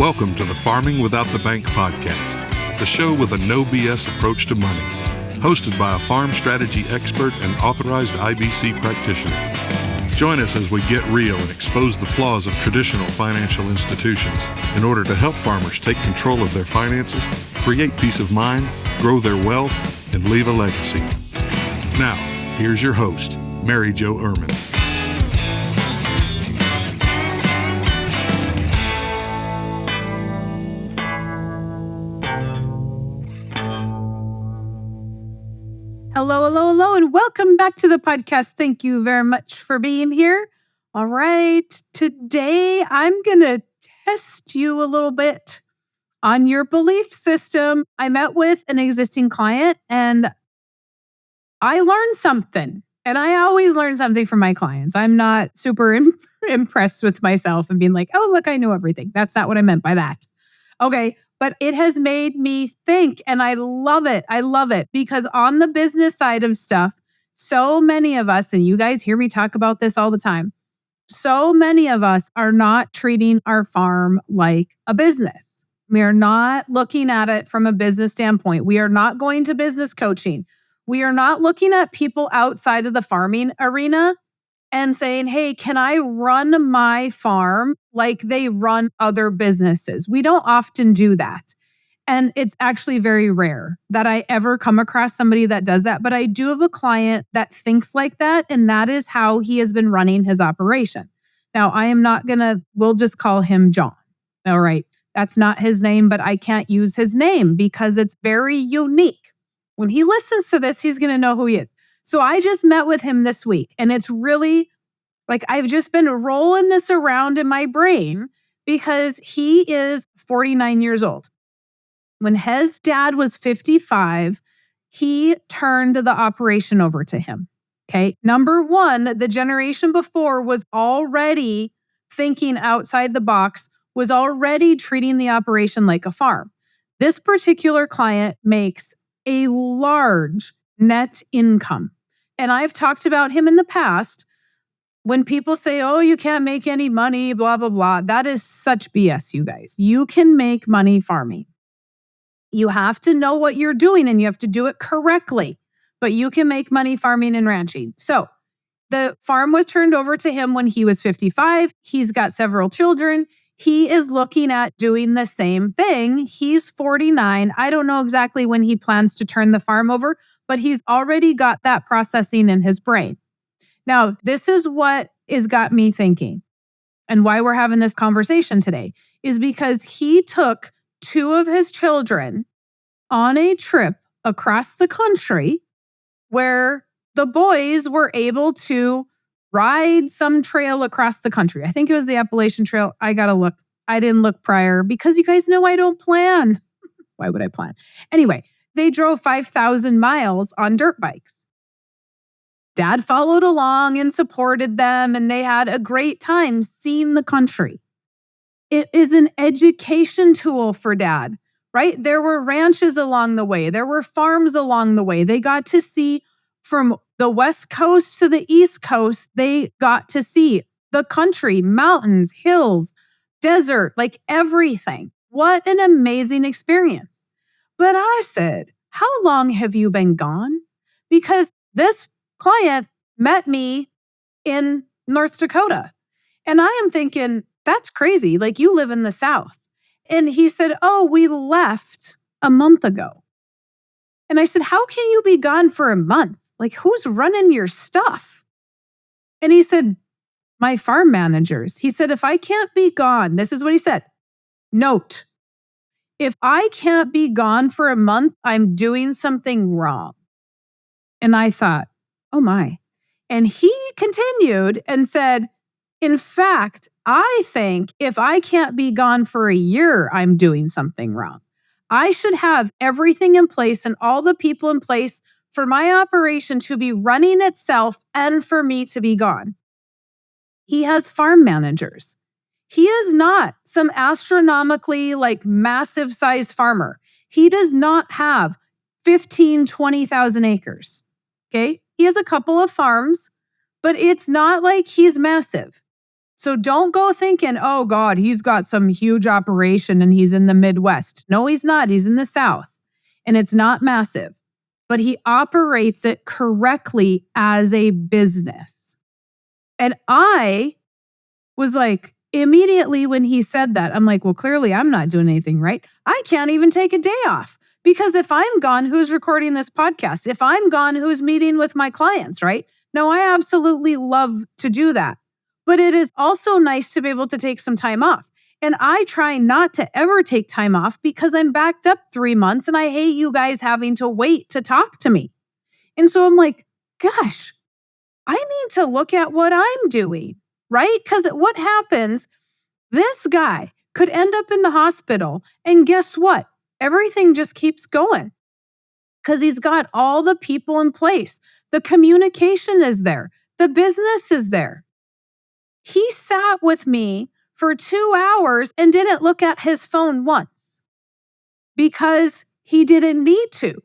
Welcome to the Farming Without the Bank podcast, the show with a no BS approach to money, hosted by a farm strategy expert and authorized IBC practitioner. Join us as we get real and expose the flaws of traditional financial institutions in order to help farmers take control of their finances, create peace of mind, grow their wealth, and leave a legacy. Now, here's your host, Mary Jo Ehrman. Hello, and welcome back to the podcast. Thank you very much for being here. All right, today I'm going to test you a little bit on your belief system. I met with an existing client and I learned something. And I always learn something from my clients. I'm not super impressed with myself and being like, oh, look, I know everything. That's not what I meant by that. Okay. But it has made me think, and I love it. I love it because on the business side of stuff, so many of us, and you guys hear me talk about this all the time, so many of us are not treating our farm like a business. We are not looking at it from a business standpoint. We are not going to business coaching. We are not looking at people outside of the farming arena and saying, hey, can I run my farm like they run other businesses? We don't often do that. And it's actually very rare that I ever come across somebody that does that. But I do have a client that thinks like that. And that is how he has been running his operation. Now, we'll just call him John. All right. That's not his name, but I can't use his name because it's very unique. When he listens to this, he's going to know who he is. So I just met with him this week, and it's really like I've just been rolling this around in my brain because he is 49 years old. When his dad was 55, he turned the operation over to him. Okay. Number one, the generation before was already thinking outside the box, was already treating the operation like a farm. This particular client makes a large net income. And I've talked about him in the past. When people say, oh, you can't make any money, blah, blah, blah, that is such BS, you guys. You can make money farming. You have to know what you're doing and you have to do it correctly, but you can make money farming and ranching. So the farm was turned over to him when he was 55. He's got several children. He is looking at doing the same thing. He's 49. I don't know exactly when he plans to turn the farm over, but he's already got that processing in his brain. Now, this is what has got me thinking and why we're having this conversation today is because he took two of his children on a trip across the country where the boys were able to ride some trail across the country. I think it was the Appalachian Trail. I got to look. I didn't look prior because you guys know I don't plan. Why would I plan? Anyway, they drove 5,000 miles on dirt bikes. Dad followed along and supported them, and they had a great time seeing the country. It is an education tool for Dad, right? There were ranches along the way. There were farms along the way. They got to see from the West Coast to the East Coast, they got to see the country, mountains, hills, desert, like everything. What an amazing experience. But I said, how long have you been gone? Because this client met me in North Dakota. And I am thinking, that's crazy. Like you live in the South. And he said, oh, we left a month ago. And I said, how can you be gone for a month? Like who's running your stuff? And he said, my farm managers. He said, if I can't be gone, this is what he said. Note, if I can't be gone for a month, I'm doing something wrong. And I thought, oh my. And he continued and said, in fact, I think if I can't be gone for a year, I'm doing something wrong. I should have everything in place and all the people in place for my operation to be running itself and for me to be gone. He has farm managers. He is not some astronomically massive size farmer. He does not have 15, 20,000 acres. Okay. He has a couple of farms, but it's not like he's massive. So don't go thinking, oh God, he's got some huge operation and he's in the Midwest. No, he's not. He's in the South and it's not massive, but he operates it correctly as a business. And I was like, immediately when he said that, I'm like, well, clearly I'm not doing anything right. I can't even take a day off because if I'm gone, who's recording this podcast? If I'm gone, who's meeting with my clients, right? No, I absolutely love to do that. But it is also nice to be able to take some time off. And I try not to ever take time off because I'm backed up 3 months and I hate you guys having to wait to talk to me. And so I'm like, gosh, I need to look at what I'm doing, right? Because what happens, this guy could end up in the hospital and guess what? Everything just keeps going because he's got all the people in place. The communication is there. The business is there. He sat with me for 2 hours and didn't look at his phone once because he didn't need to.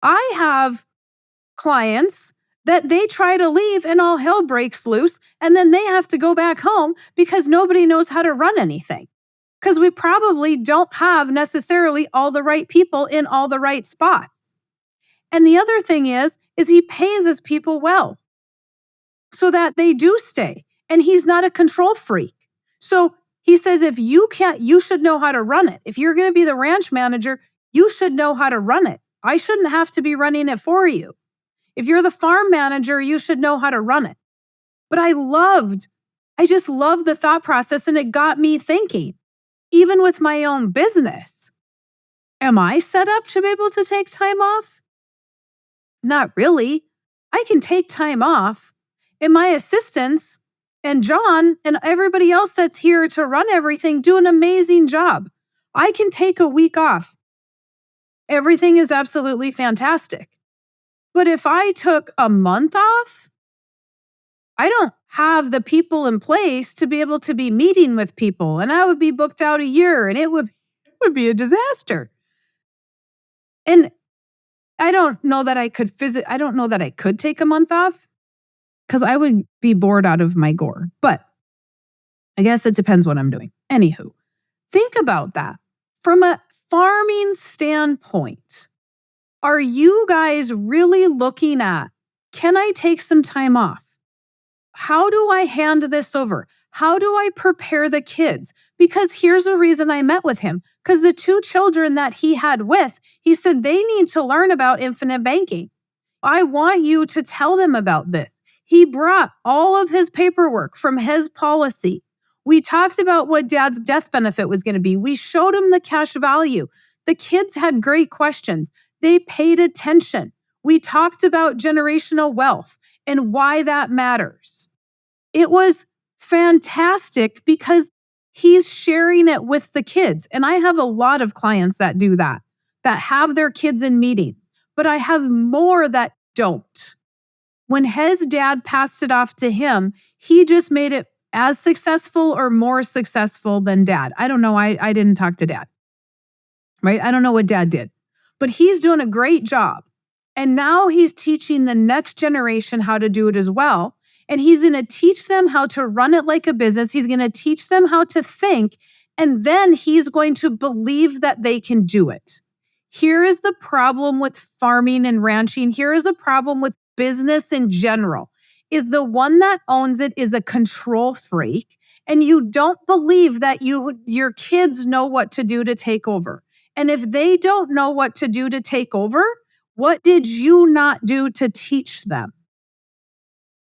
I have clients that they try to leave and all hell breaks loose and then they have to go back home because nobody knows how to run anything. Because we probably don't have necessarily all the right people in all the right spots. And the other thing is he pays his people well so that they do stay. And he's not a control freak. So he says, if you can't, you should know how to run it. If you're going to be the ranch manager, you should know how to run it. I shouldn't have to be running it for you. If you're the farm manager, you should know how to run it. But I just loved the thought process and it got me thinking, even with my own business, am I set up to be able to take time off? Not really. I can take time off and my assistants and John and everybody else that's here to run everything do an amazing job. I can take a week off. Everything is absolutely fantastic. But if I took a month off, I don't have the people in place to be able to be meeting with people and I would be booked out a year and it would be a disaster. And I don't know that I could take a month off because I would be bored out of my gore. But I guess it depends what I'm doing. Anywho, think about that. From a farming standpoint, are you guys really looking at, can I take some time off? How do I hand this over? How do I prepare the kids? Because here's the reason I met with him. Because the 2 children that he had with, he said they need to learn about infinite banking. I want you to tell them about this. He brought all of his paperwork from his policy. We talked about what dad's death benefit was going to be. We showed him the cash value. The kids had great questions. They paid attention. We talked about generational wealth and why that matters. It was fantastic because he's sharing it with the kids. And I have a lot of clients that do that have their kids in meetings, but I have more that don't. When his dad passed it off to him, he just made it as successful or more successful than dad. I don't know. I didn't talk to dad, right? I don't know what dad did, but he's doing a great job. And now he's teaching the next generation how to do it as well. And he's going to teach them how to run it like a business. He's going to teach them how to think. And then he's going to believe that they can do it. Here is the problem with farming and ranching. Here is a problem with business in general, is the one that owns it is a control freak. And you don't believe that your kids know what to do to take over. And if they don't know what to do to take over, what did you not do to teach them?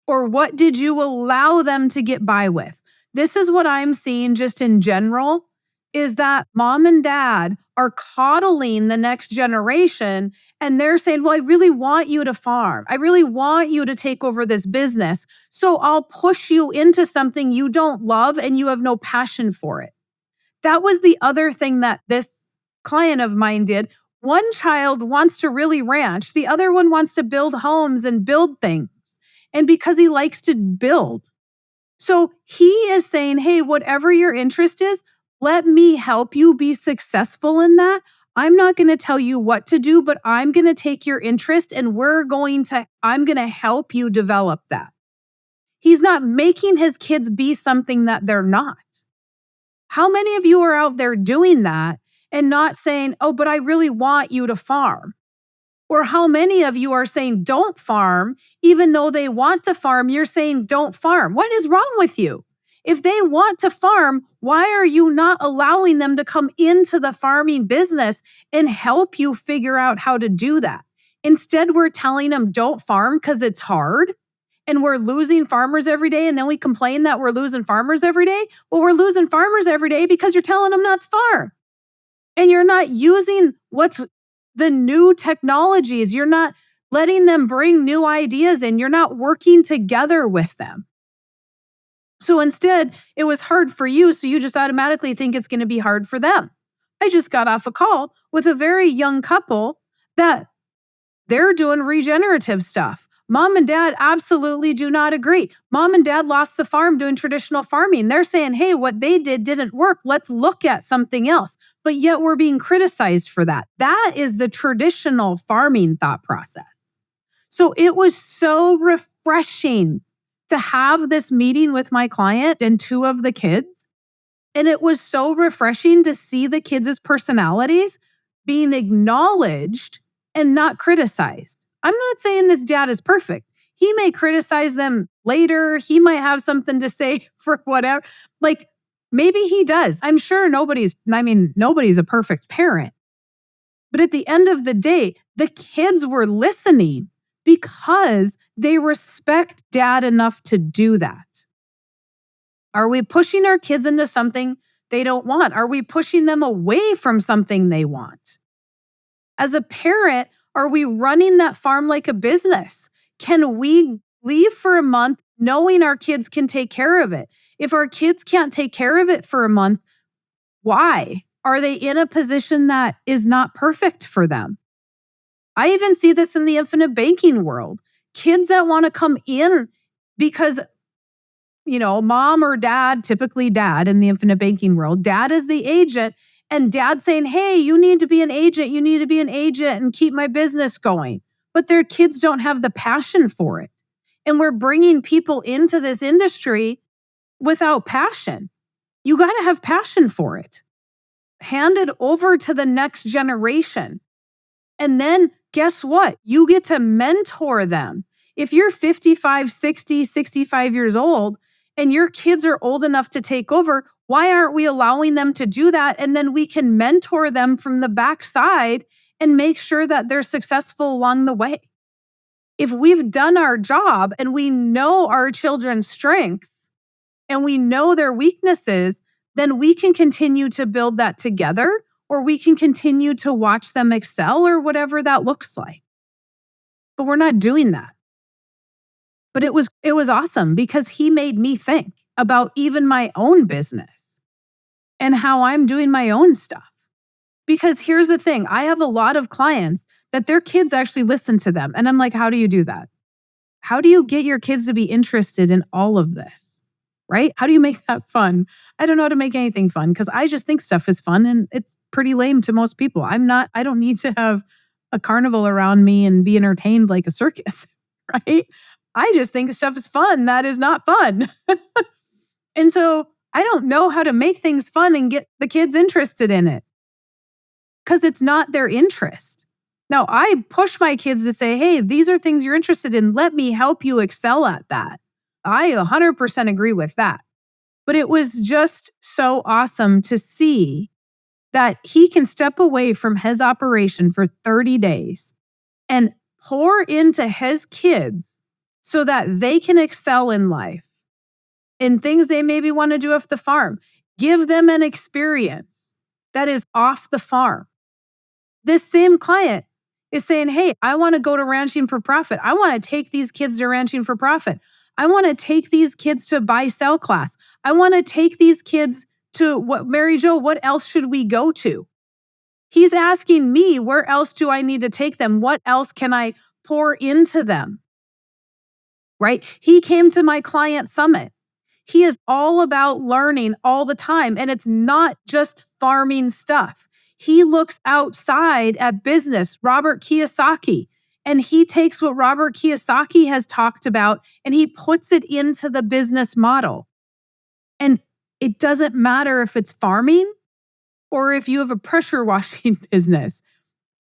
Or what did you allow them to get by with? This is what I'm seeing just in general, is that mom and dad are coddling the next generation and they're saying, well, I really want you to farm. I really want you to take over this business. So I'll push you into something you don't love and you have no passion for it. That was the other thing that this client of mine did. One child wants to really ranch. The other one wants to build homes and build things. And because he likes to build. So he is saying, hey, whatever your interest is, let me help you be successful in that. I'm not going to tell you what to do, but I'm going to take your interest and I'm going to help you develop that. He's not making his kids be something that they're not. How many of you are out there doing that and not saying, oh, but I really want you to farm? Or how many of you are saying, don't farm, even though they want to farm, you're saying, don't farm. What is wrong with you? If they want to farm, why are you not allowing them to come into the farming business and help you figure out how to do that? Instead, we're telling them, don't farm because it's hard. And we're losing farmers every day. And then we complain that we're losing farmers every day. Well, we're losing farmers every day because you're telling them not to farm. And you're not using what's the new technologies. You're not letting them bring new ideas in. You're not working together with them. So instead, it was hard for you. So you just automatically think it's going to be hard for them. I just got off a call with a very young couple that they're doing regenerative stuff. Mom and dad absolutely do not agree. Mom and dad lost the farm doing traditional farming. They're saying, hey, what they did didn't work. Let's look at something else. But yet we're being criticized for that. That is the traditional farming thought process. So it was so refreshing to have this meeting with my client and two of the kids. And it was so refreshing to see the kids' personalities being acknowledged and not criticized. I'm not saying this dad is perfect. He may criticize them later. He might have something to say for whatever. Like maybe he does. I'm sure nobody's a perfect parent. But at the end of the day, the kids were listening because they respect dad enough to do that. Are we pushing our kids into something they don't want? Are we pushing them away from something they want? As a parent, are we running that farm like a business? Can we leave for a month knowing our kids can take care of it? If our kids can't take care of it for a month, why? Are they in a position that is not perfect for them? I even see this in the infinite banking world. Kids that want to come in because, mom or dad, typically dad in the infinite banking world, dad is the agent. And dad saying, hey, you need to be an agent. You need to be an agent and keep my business going. But their kids don't have the passion for it. And we're bringing people into this industry without passion. You got to have passion for it. Hand it over to the next generation. And then guess what? You get to mentor them. If you're 55, 60, 65 years old and your kids are old enough to take over, why aren't we allowing them to do that? And then we can mentor them from the backside and make sure that they're successful along the way. If we've done our job and we know our children's strengths and we know their weaknesses, then we can continue to build that together, or we can continue to watch them excel or whatever that looks like. But we're not doing that. But it was awesome because he made me think about even my own business and how I'm doing my own stuff. Because here's the thing, I have a lot of clients that their kids actually listen to them. And I'm like, how do you do that? How do you get your kids to be interested in all of this? Right? How do you make that fun? I don't know how to make anything fun because I just think stuff is fun and it's pretty lame to most people. I don't need to have a carnival around me and be entertained like a circus, right? I just think stuff is fun. That is not fun. And so I don't know how to make things fun and get the kids interested in it because it's not their interest. Now, I push my kids to say, hey, these are things you're interested in. Let me help you excel at that. I 100% agree with that. But it was just so awesome to see that he can step away from his operation for 30 days and pour into his kids so that they can excel in life in things they maybe want to do off the farm. Give them an experience that is off the farm. This same client is saying, hey, I want to go to Ranching for Profit. I want to take these kids to Ranching for Profit. I want to take these kids to buy-sell class. I want to take these kids to Mary Jo, what else should we go to? He's asking me, where else do I need to take them? What else can I pour into them? Right? He came to my client summit. He is all about learning all the time. And it's not just farming stuff. He looks outside at business. Robert Kiyosaki And he takes what Robert Kiyosaki has talked about and he puts it into the business model. And it doesn't matter if it's farming or if you have a pressure washing business.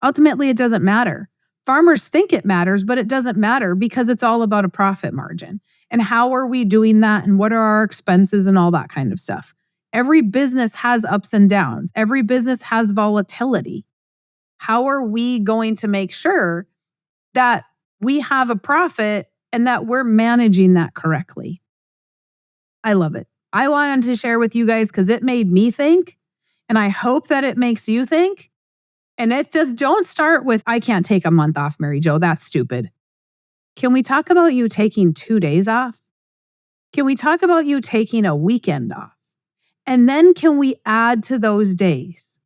Ultimately, it doesn't matter. Farmers think it matters, but it doesn't matter because it's all about a profit margin. And how are we doing that? And what are our expenses and all that kind of stuff? Every business has ups and downs. Every business has volatility. How are we going to make sure that we have a profit and that we're managing that correctly? I love it. I wanted to share with you guys because it made me think, and I hope that it makes you think. And don't start with, I can't take a month off, Mary Jo. That's stupid. Can we talk about you taking 2 days off? Can we talk about you taking a weekend off? And then can we add to those days?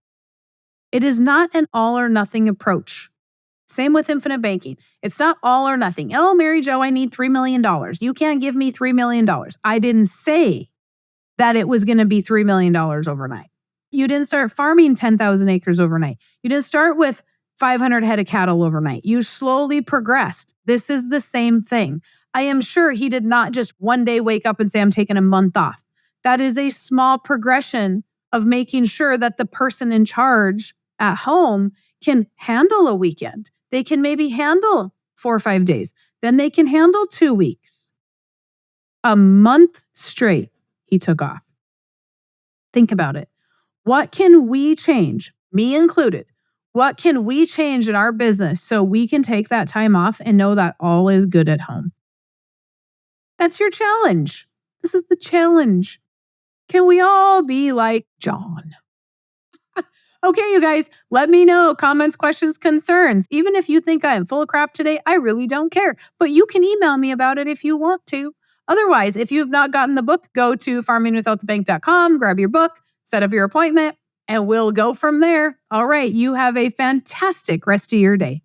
It is not an all or nothing approach. Same with infinite banking. It's not all or nothing. Oh, Mary Jo, I need $3 million. You can't give me $3 million. I didn't say that it was going to be $3 million overnight. You didn't start farming 10,000 acres overnight. You didn't start with 500 head of cattle overnight. You slowly progressed. This is the same thing. I am sure he did not just one day wake up and say, I'm taking a month off. That is a small progression of making sure that the person in charge at home can handle a weekend. They can maybe handle 4 or 5 days. Then they can handle 2 weeks. A month straight, he took off. Think about it. What can we change, me included? What can we change in our business so we can take that time off and know that all is good at home? That's your challenge. This is the challenge. Can we all be like John? Okay, you guys, let me know comments, questions, concerns. Even if you think I am full of crap today, I really don't care. But you can email me about it if you want to. Otherwise, if you have not gotten the book, go to farmingwithoutthebank.com, grab your book, set up your appointment, and we'll go from there. All right, you have a fantastic rest of your day.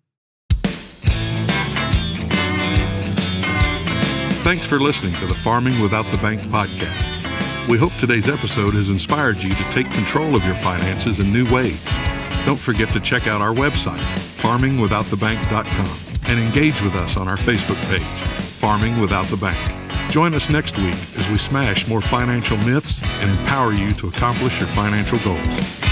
Thanks for listening to the Farming Without the Bank podcast. We hope today's episode has inspired you to take control of your finances in new ways. Don't forget to check out our website, farmingwithoutthebank.com, and engage with us on our Facebook page, Farming Without the Bank. Join us next week as we smash more financial myths and empower you to accomplish your financial goals.